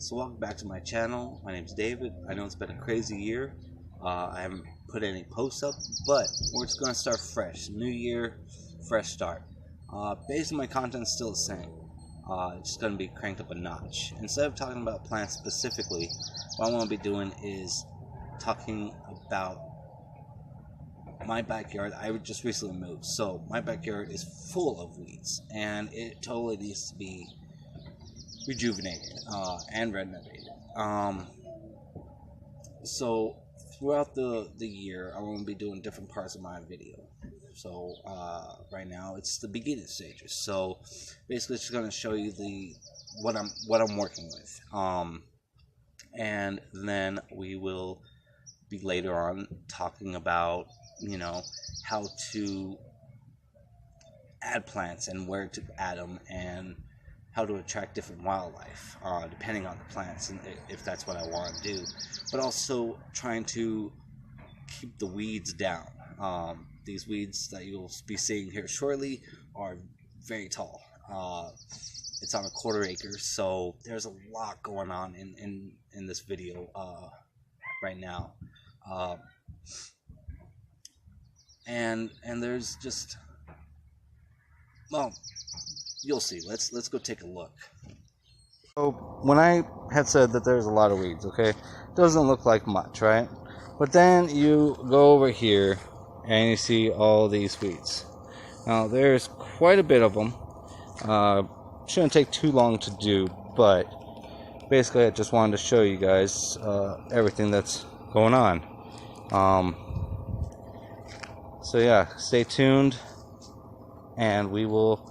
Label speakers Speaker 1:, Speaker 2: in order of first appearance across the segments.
Speaker 1: Alright, so welcome back to my channel. My name's David. I know it's been a crazy year. I haven't put any posts up, but we're just going to start fresh. New year, fresh start. Basically, my content's still the same. It's just going to be cranked up a notch. Instead of talking about plants specifically, what I want to be doing is talking about my backyard. I just recently moved, so my backyard is full of weeds, and it totally needs to be rejuvenated and renovated. So throughout the year, I'm going to be doing different parts of my video. So right now it's the beginning stages. So basically, it's going to show you what I'm working with, and then we will be later on talking about how to add plants and where to add them and how to attract different wildlife, depending on the plants and if that's what I want to do. But also trying to keep the weeds down. These weeds that you'll be seeing here shortly are very tall. It's on a 1/4 acre, so there's a lot going on in this video right now. And there's just, well, you'll see. Let's go take a look. So when I had said that there's a lot of weeds, okay, doesn't look like much, right? But then you go over here and you see all these weeds. Now there's quite a bit of them. Shouldn't take too long to do, but basically I just wanted to show you guys everything that's going on. So yeah, stay tuned, and we will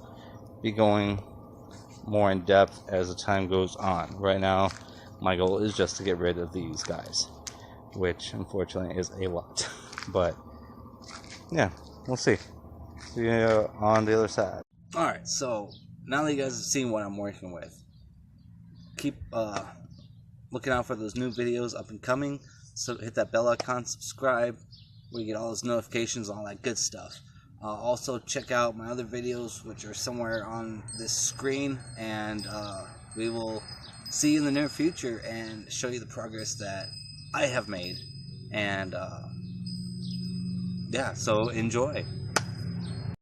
Speaker 1: be going more in depth as the time goes on. Right now, my goal is just to get rid of these guys, which unfortunately is a lot. But yeah, we'll see. See you on the other side. Alright, so now that you guys have seen what I'm working with, keep looking out for those new videos up and coming. So hit that bell icon, subscribe, where you get all those notifications, all that good stuff. Also check out my other videos, which are somewhere on this screen, and we will see you in the near future and show you the progress that I have made. And yeah, so enjoy.